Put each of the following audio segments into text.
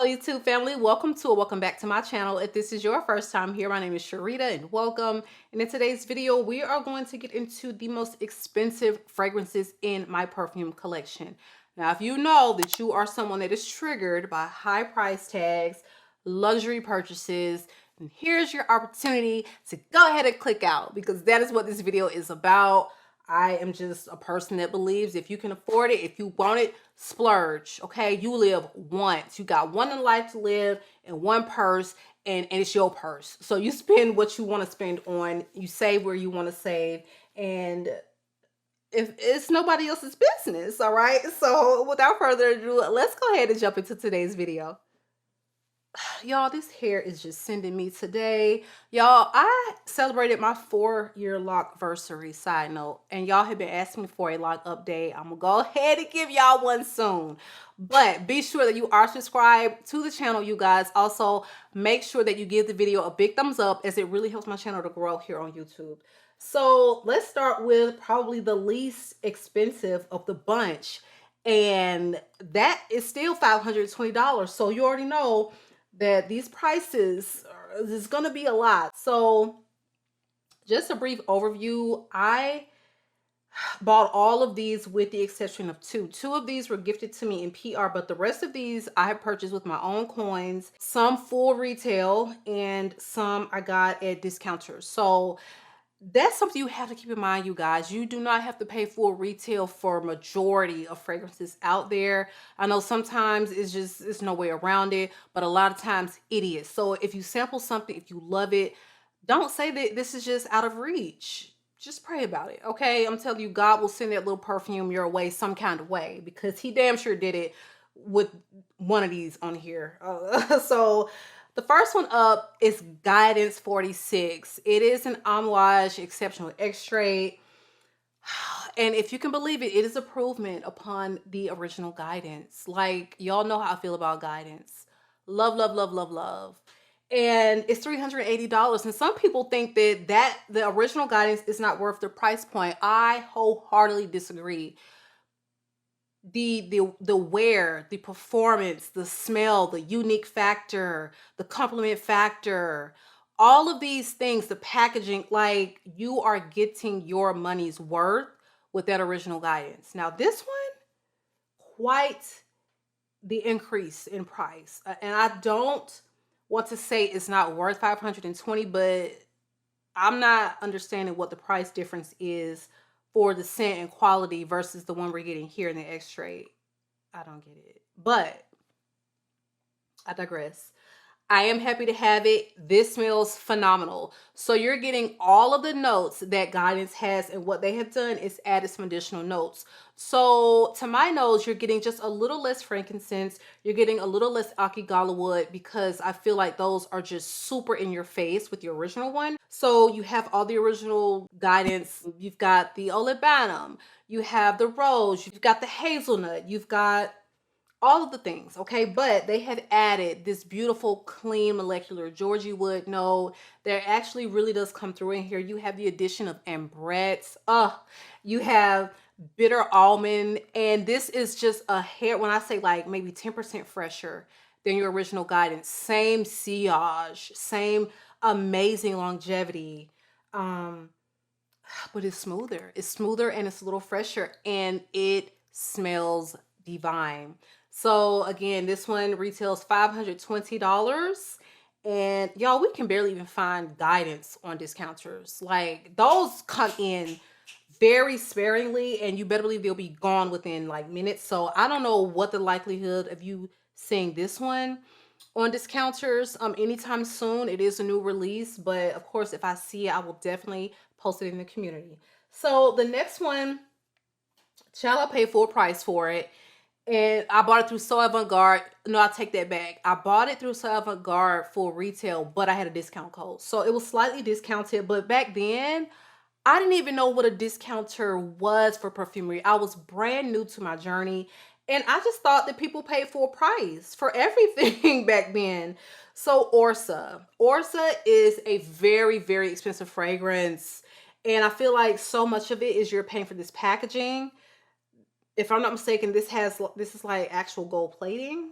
YouTube family, welcome to or welcome back to my channel. If this is your first time here, my name is Sharita and welcome. And in today's video, we are going to get into the most expensive fragrances in my perfume collection. Now, if you know that you are someone that is triggered by high price tags, luxury purchases, and here's your opportunity to go ahead and click out because that is what this video is about. I am just a person that believes if you can afford it, if you want it, splurge, okay? You live once. You got one in life to live and one purse, and it's your purse. So you spend what you want to spend on, you save where you want to save, and if it's nobody else's business, all right? So without further ado, let's go ahead and jump into today's video. Y'all, this hair is just sending me today. Y'all, I celebrated my 4-year lockversary, side note, and y'all have been asking me for a lock update. I'm gonna go ahead and give y'all one soon, but be sure that you are subscribed to the channel, you guys. Also, make sure that you give the video a big thumbs up as it really helps my channel to grow here on YouTube. So let's start with probably the least expensive of the bunch, and that is still $520. So you already know that these prices is going to be a lot. So just a brief overview. I bought all of these with the exception of two. Two of these were gifted to me in PR, but the rest of these I have purchased with my own coins, some full retail and some I got at discounters. So that's something you have to keep in mind, you guys. You do not have to pay full retail for majority of fragrances out there. I know sometimes it's no way around it, but a lot of times it is. So if you sample something, if you love it, don't say that this is just out of reach. Just pray about it, okay? I'm telling you, God will send that little perfume your way some kind of way because he damn sure did it with one of these on here. So the first one up is Guidance 46. It is an Amouage exceptional extrait. And if you can believe it, it is improvement upon the original Guidance. Like, y'all know how I feel about Guidance. Love, love, love, love, love. And it's $380. And some people think that the original Guidance is not worth the price point. I wholeheartedly disagree. The wear, the performance, the smell, the unique factor, the compliment factor, all of these things, the packaging, like you are getting your money's worth with that original Guidance. Now this one, quite the increase in price. And I don't want to say it's not worth $520, but I'm not understanding what the price difference is for the scent and quality versus the one we're getting here in the extrait. I don't get it, but I digress. I am happy to have it. This smells phenomenal. So you're getting all of the notes that Guidance has, and what they have done is added some additional notes. So to my nose, you're getting just a little less frankincense. You're getting a little less akigala wood because I feel like those are just super in your face with the original one. So you have all the original Guidance. You've got the olibanum. You have the rose. You've got the hazelnut. You've got all of the things, okay? But they have added this beautiful, clean, molecular Georgie wood note that actually really does come through in here. You have the addition of ambrette. You have bitter almond, and this is just a hair, when I say like maybe 10% fresher than your original Guidance. Same sillage, same amazing longevity, but it's smoother. It's smoother and it's a little fresher, and it smells divine. So again, this one retails $520, and y'all, we can barely even find Guidance on discounters. Like, those come in very sparingly, and you better believe they'll be gone within like minutes. So I don't know what the likelihood of you seeing this one on discounters anytime soon. It is a new release, but of course, if I see it, I will definitely post it in the community. So the next one, child, I paid full price for it. And I bought it through So Avant-Garde. No, I take that back. I bought it through So Avant-Garde for retail, but I had a discount code. So it was slightly discounted. But back then, I didn't even know what a discounter was for perfumery. I was brand new to my journey. And I just thought that people paid full price for everything back then. So ORZA. ORZA is a very, very expensive fragrance. And I feel like so much of it is you're paying for this packaging. If I'm not mistaken, this is like actual gold plating.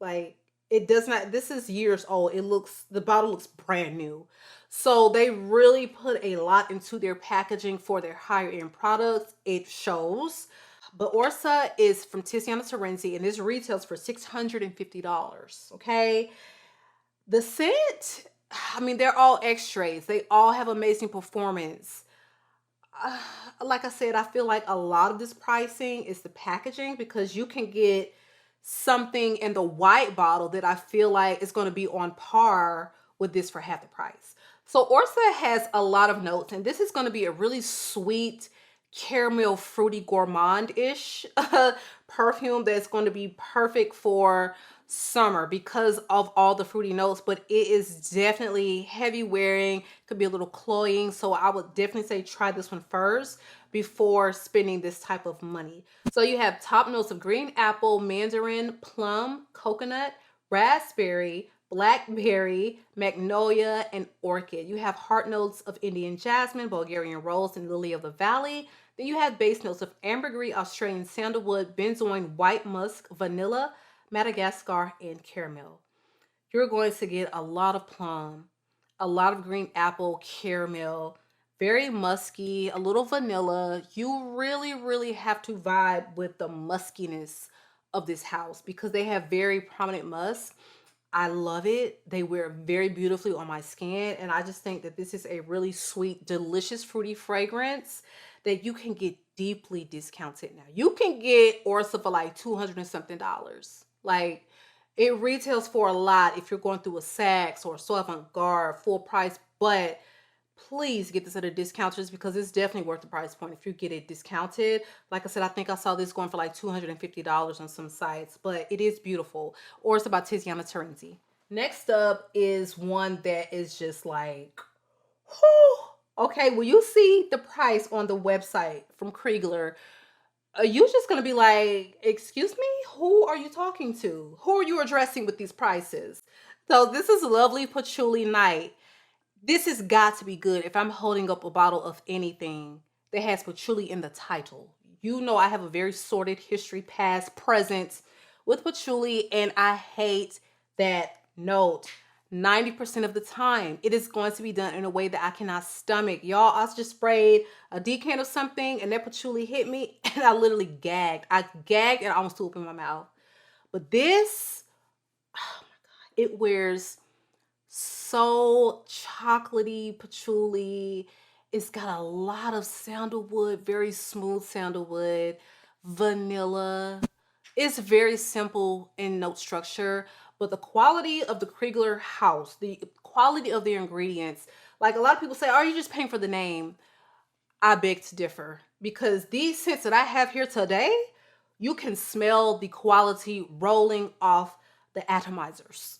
Like, It does not, this is years old. It looks, the bottle looks brand new. So they really put a lot into their packaging for their higher end products. It shows. But Orza is from Tiziana Terenzi and this retails for $650. Okay. The scent, I mean, they're all extraits. They all have amazing performance. Uh, like I said, I feel like a lot of this pricing is the packaging, because you can get something in the white bottle that I feel like is going to be on par with this for half the price. So Orza has a lot of notes, and this is going to be a really sweet, caramel, fruity, gourmand-ish perfume that's going to be perfect for summer because of all the fruity notes, but it is definitely heavy wearing, could be a little cloying. So I would definitely say try this one first before spending this type of money. So you have top notes of green apple, mandarin, plum, coconut, raspberry, blackberry, magnolia, and orchid. You have heart notes of Indian jasmine, Bulgarian rose, and lily of the valley. Then you have base notes of ambergris, Australian sandalwood, benzoin, white musk, vanilla, Madagascar, and caramel. You're going to get a lot of plum, a lot of green apple, caramel, very musky, a little vanilla. You really, really have to vibe with the muskiness of this house because they have very prominent musk. I love it. They wear very beautifully on my skin. And I just think that this is a really sweet, delicious, fruity fragrance that you can get deeply discounted now. You can get Orza for like 200 and something dollars. Like, it retails for a lot if you're going through a Saks or So Avant-Garde full price, but please get this at a discount just because it's definitely worth the price point if you get it discounted. Like I said, I think I saw this going for like $250 on some sites, but it is beautiful. Or it's about Tiziana Terenzi. Next up is one that is just like, whew. Okay, well, you see the price on the website from Krigler. You just gonna be like, excuse me, who are you talking to? Who are you addressing with these prices? So this is Lovely Patchouli Night. This has got to be good if I'm holding up a bottle of anything that has patchouli in the title. You know I have a very sordid history, past, present with patchouli, and I hate that note. 90% of the time, it is going to be done in a way that I cannot stomach. Y'all, I just sprayed a decant of something and that patchouli hit me and I literally gagged. I gagged and I almost threw up in my mouth. But this, oh my God, it wears so chocolatey, patchouli. It's got a lot of sandalwood, very smooth sandalwood, vanilla. It's very simple in note structure, but the quality of the Krigler house, the quality of their ingredients, like a lot of people say, are you just paying for the name? I beg to differ because these scents that I have here today, you can smell the quality rolling off the atomizers.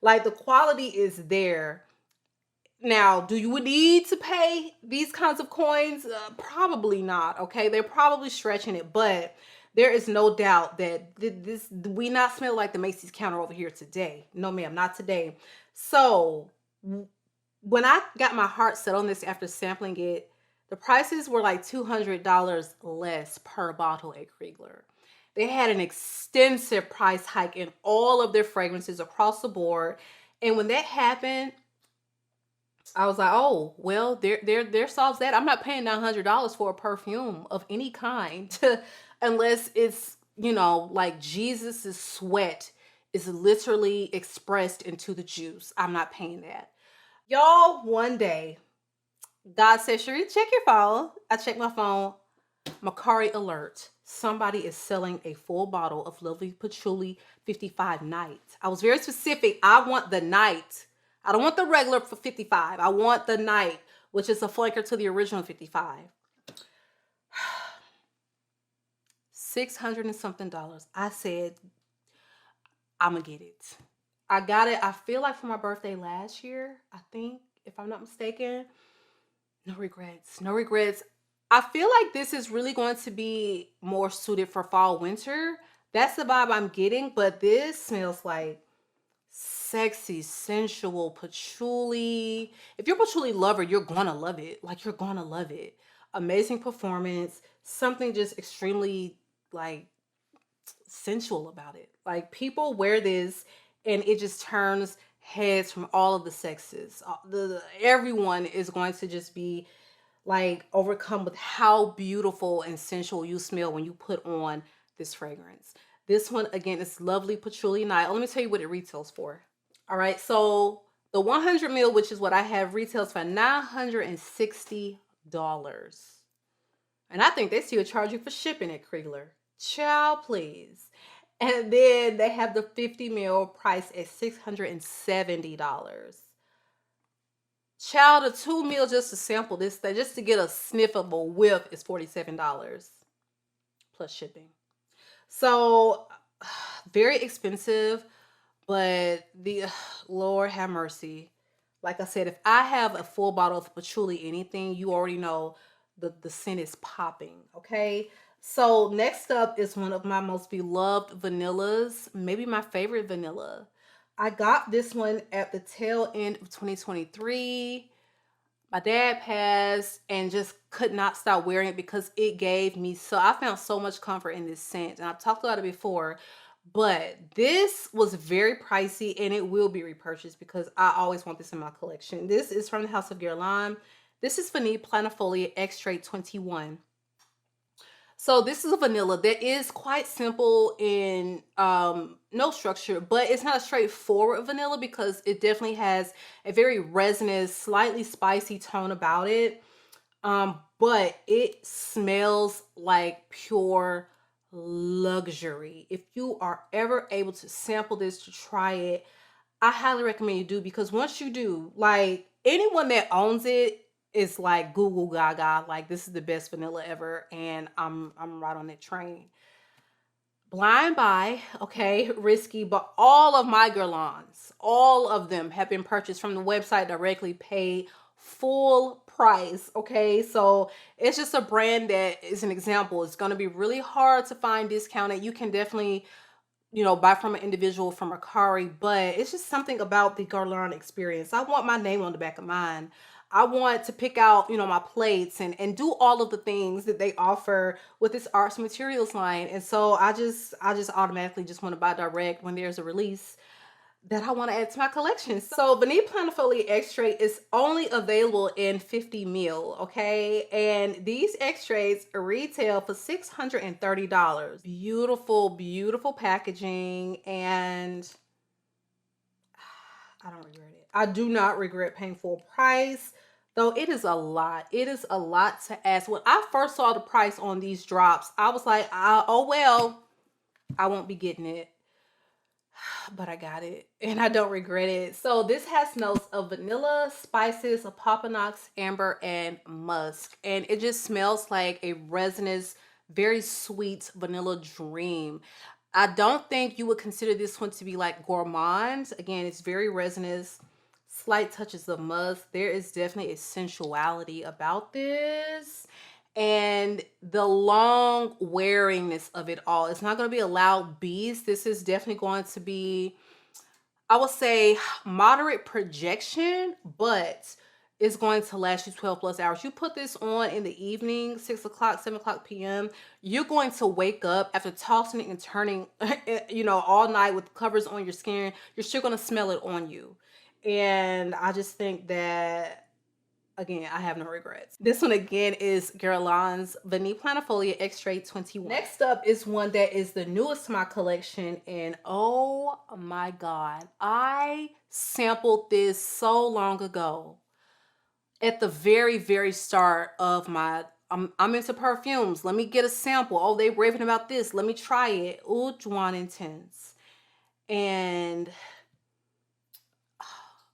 Like the quality is there. Now, do you need to pay these kinds of coins? Probably not. Okay, they're probably stretching it, but there is no doubt that this we not smell like the Macy's counter over here today. No, ma'am, not today. So when I got my heart set on this after sampling it, the prices were like $200 less per bottle at Krigler. They had an extensive price hike in all of their fragrances across the board. And when that happened, I was like, oh, well, there solves that. I'm not paying $900 for a perfume of any kind unless it's, you know, like Jesus's sweat is literally expressed into the juice. I'm not paying that. Y'all, one day, God said, Cherie, check your phone. I checked my phone. Macari alert. Somebody is selling a full bottle of Lovely Patchouli 55 Night. I was very specific. I want the night. I don't want the regular for 55. I want the night, which is a flanker to the original 55. $600 and something. I said, I'm gonna get it. I got it. I feel like for my birthday last year, I think, if I'm not mistaken. No regrets. No regrets. I feel like this is really going to be more suited for fall, winter. That's the vibe I'm getting, but this smells like sexy, sensual patchouli. If you're a patchouli lover, you're gonna love it. Like, you're gonna love it. Amazing performance. Something just extremely, like, sensual about it. Like, people wear this and it just turns heads from all of the sexes. Everyone is going to just be like overcome with how beautiful and sensual you smell when you put on this fragrance. This one, again, is lovely patchouli night. Let me tell you what it retails for. All right, so the 100 ml, which is what I have, retails for $960. And I think they still charge you for shipping at Krigler. Child, please. And then they have the 50 ml price at $670. Child, a 2 ml just to sample this thing, just to get a sniff of a whiff, is $47 plus shipping. So very expensive, but the Lord have mercy. Like I said, if I have a full bottle of patchouli anything, you already know the scent is popping. Okay, so next up is one of my most beloved vanillas, maybe my favorite vanilla. I got this one at the tail end of 2023. My dad passed and just could not stop wearing it because it gave me I found so much comfort in this scent, and I've talked about it before, but this was very pricey and it will be repurchased because I always want this in my collection. This is from the House of Guerlain. This is Vanille Planifolia Extrait 21. So this is a vanilla that is quite simple in no structure, but it's not a straightforward vanilla because it definitely has a very resinous, slightly spicy tone about it. But it smells like pure luxury. If you are ever able to sample this, to try it, I highly recommend you do, because once you do, like, anyone that owns it, it's like Google Gaga, like this is the best vanilla ever, and I'm right on that train. Blind buy, okay, risky, but all of my Guerlains, all of them have been purchased from the website directly, paid full price. Okay, so it's just a brand that is an example. It's going to be really hard to find discounted. You can definitely, you know, buy from an individual, from a Kari, but it's just something about the Guerlain experience. I want my name on the back of mine. I want to pick out, you know, my plates and do all of the things that they offer with this arts materials line. And so I just automatically just want to buy direct when there's a release that I want to add to my collection. So Vanille Planifolia Extrait is only available in 50 ml, okay? And these extracts retail for $630. Beautiful, beautiful packaging, and I don't regret it. I do not regret paying full price, though it is a lot. It is a lot to ask. When I first saw the price on these drops, I was like, oh well, I won't be getting it. But I got it and I don't regret it. So this has notes of vanilla, spices, apopanox, amber, and musk. And it just smells like a resinous, very sweet vanilla dream. I don't think you would consider this one to be like gourmand. Again, it's very resinous, slight touches of musk. There is definitely a sensuality about this. And the long wearingness of it all. It's not going to be a loud beast. This is definitely going to be, I would say, moderate projection, but it's going to last you 12 plus hours. You put this on in the evening, 6 o'clock, 7 o'clock p.m. You're going to wake up after tossing and turning, you know, all night with covers on your skin. You're still going to smell it on you. And I just think that, again, I have no regrets. This one again is Guerlain's Vanille Planifolia Extrait 21. Next up is one that is the newest to my collection, and oh my God, I sampled this so long ago. At the very, very start of my, I'm into perfumes. Let me get a sample. Oh, they raving about this. Let me try it. Eau Joie Intense. And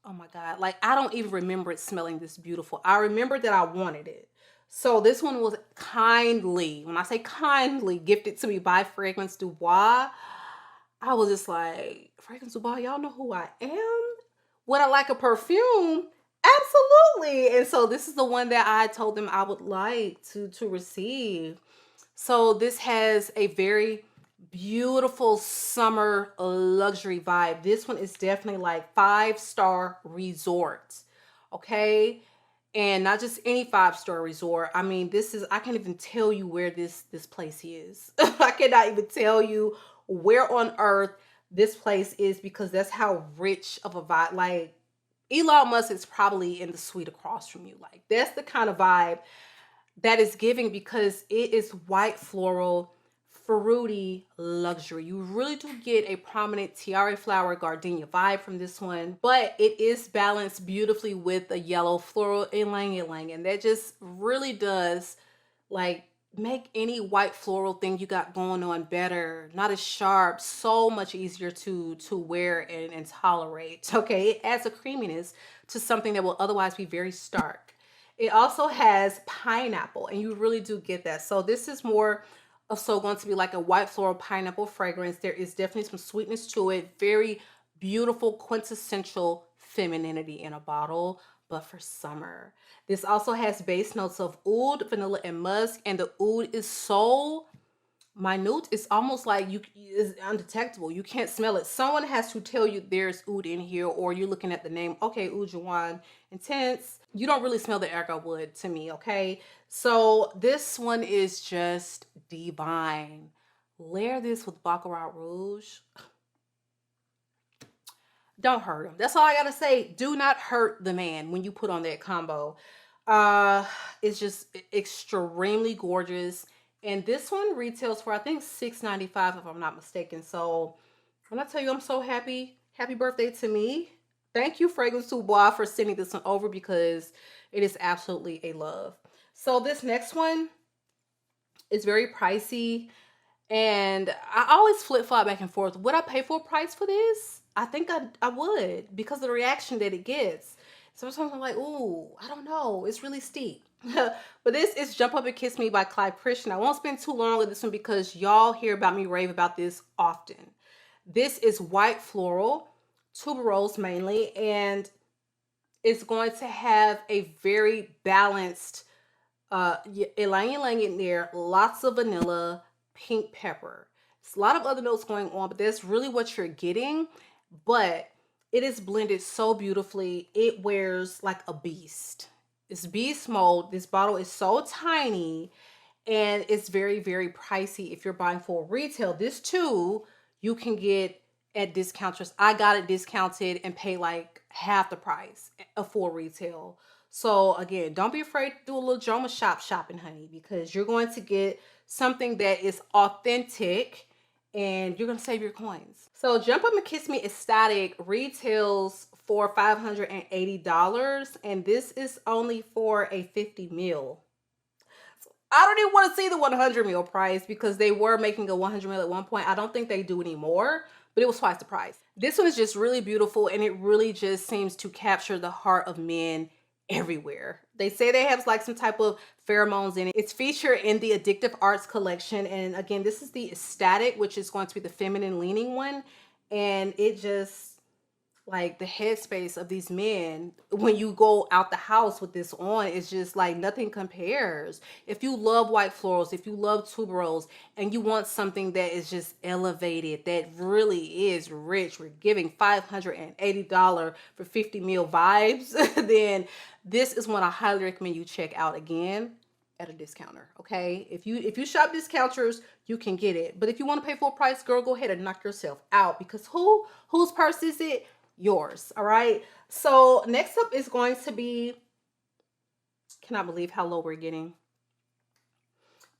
oh my God, like I don't even remember it smelling this beautiful. I remember that I wanted it. So this one was kindly, when I say kindly, gifted to me by Fragrance Du Bois. I was just like, Fragrance Du Bois, y'all know who I am? Would I like a perfume? Absolutely. And so this is the one that I told them I would like to receive. So this has a very beautiful summer luxury vibe. This one is definitely like 5-star resort, okay? And not just any 5-star resort. I mean, this is, I can't even tell you where this place is. I cannot even tell you where on earth this place is, because that's how rich of a vibe. Like, Elon Musk is probably in the suite across from you. Like, that's the kind of vibe that is giving, because it is white floral, fruity luxury. You really do get a prominent tiara flower gardenia vibe from this one, but it is balanced beautifully with a yellow floral ylang ylang, and that just really does like make any white floral thing you got going on better, not as sharp, so much easier to wear and tolerate. Okay, it adds a creaminess to something that will otherwise be very stark. It also has pineapple, and you really do get that. So this is more of so going to be like a white floral pineapple fragrance. There is definitely some sweetness to it. Very beautiful, quintessential femininity in a bottle, but for summer. This also has base notes of oud, vanilla, and musk, and the oud is so minute. It's almost like it's undetectable. You can't smell it. Someone has to tell you there's oud in here, or you're looking at the name, okay, oud Jaune Intense. You don't really smell the agar wood to me, okay? So this one is just divine. Layer this with Baccarat Rouge. Don't hurt him. That's all I gotta say. Do not hurt the man when you put on that combo. It's just extremely gorgeous. And this one retails for, I think, $6.95 if I'm not mistaken. So when I tell you I'm so happy, happy birthday to me. Thank you, Fragrance du Bois, for sending this one over, because it is absolutely a love. So this next one is very pricey, and I always flip-flop back and forth. Would I pay full price for this? I think I would, because of the reaction that it gets. Sometimes I'm like, ooh, I don't know. It's really steep. But this is Jump Up and Kiss Me by Clive Christian. I won't spend too long with this one because y'all hear about me rave about this often. This is white floral, tuberose mainly, and it's going to have a very balanced ylang ylang in there, lots of vanilla, pink pepper. It's a lot of other notes going on, but that's really what you're getting. But it is blended so beautifully. It wears like a beast. It's beast mode. This bottle is so tiny, and it's very, very pricey if you're buying for retail. This too, you can get at discounters. I got it discounted and pay like half the price of full retail. So again, don't be afraid to do a little Joma shopping, honey, because you're going to get something that is authentic, and you're gonna save your coins. So Jump Up and Kiss Me EXTATIC retails for $580, and this is only for a 50 ml. So I don't even want to see the 100 ml price, because they were making a 100 ml at one point. I don't think they do anymore, but it was twice the price. This one is just really beautiful, and it really just seems to capture the heart of men everywhere. They say they have like some type of pheromones in it. It's featured in the Addictive Arts collection, and again, this is the EXTATIC, which is going to be the feminine leaning one, and it just, like, the headspace of these men when you go out the house with this on, is just like nothing compares. If you love white florals, if you love tuberose, and you want something that is just elevated, that really is rich, we're giving $580 for 50 ml vibes, then this is one I highly recommend you check out, again, at a discounter. Okay, if you shop discounters, you can get it. But if you want to pay full price, girl, go ahead and knock yourself out, because whose purse is it? Yours. All right, so next up is going to be, cannot believe how low we're getting,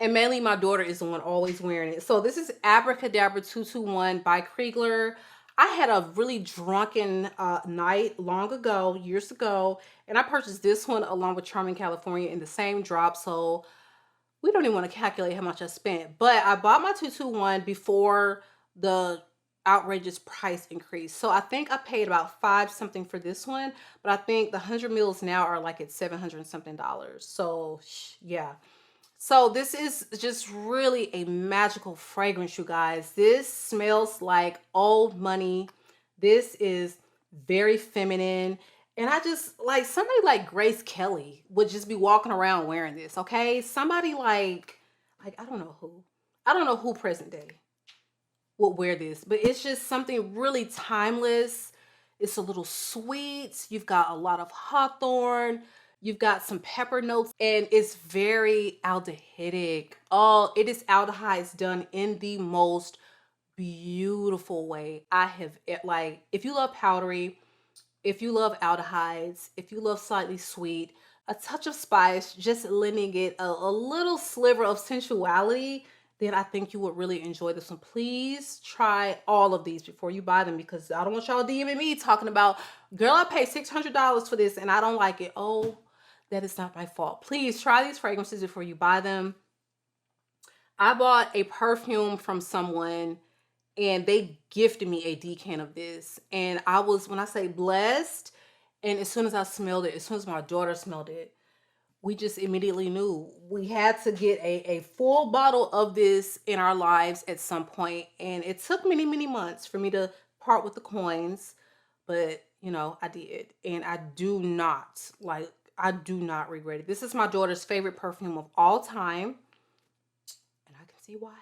and mainly my daughter is the one always wearing it. So this is Abracadabra 221 by Krigler. I had a really drunken night long ago, years ago, and I purchased this one along with Charming California in the same drop. So we don't even want to calculate how much I spent, but I bought my 221 before the outrageous price increase. So I think I paid about $5 something for this one, but I think the 100 mils now are like at $700 something. So yeah. So this is just really a magical fragrance, you guys. This smells like old money. This is very feminine. And I just, like, somebody like Grace Kelly would just be walking around wearing this, okay? Somebody like I don't know who. I don't know who present day would wear this, but it's just something really timeless. It's a little sweet. You've got a lot of hawthorn. You've got some pepper notes, and it's very aldehydic. Oh, it is aldehydes done in the most beautiful way. I have, like, if you love powdery, if you love aldehydes, if you love slightly sweet, a touch of spice, just lending it a little sliver of sensuality, then I think you would really enjoy this one. Please try all of these before you buy them, because I don't want y'all DMing me talking about, girl, I paid $600 for this and I don't like it. Oh, that is not my fault. Please try these fragrances before you buy them. I bought a perfume from someone and they gifted me a decant of this. And I was, when I say blessed, and as soon as I smelled it, as soon as my daughter smelled it, we just immediately knew we had to get a full bottle of this in our lives at some point. And it took many, many months for me to part with the coins, but you know, I did. And I do not regret it. This is my daughter's favorite perfume of all time. And I can see why.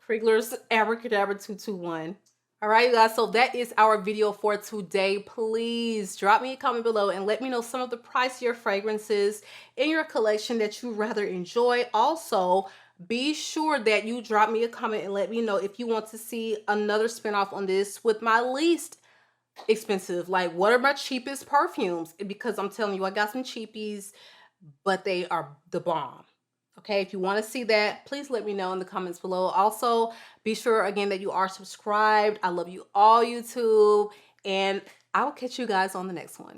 Krigler's Abracadabra 221. All right, you guys, so that is our video for today. Please drop me a comment below and let me know some of the pricier fragrances in your collection that you rather enjoy. Also, be sure that you drop me a comment and let me know if you want to see another spinoff on this with my least expensive, like what are my cheapest perfumes, because I'm telling you, I got some cheapies, but they are the bomb. Okay, if you want to see that, please let me know in the comments below. Also, be sure again that you are subscribed. I love you all, YouTube, and I will catch you guys on the next one.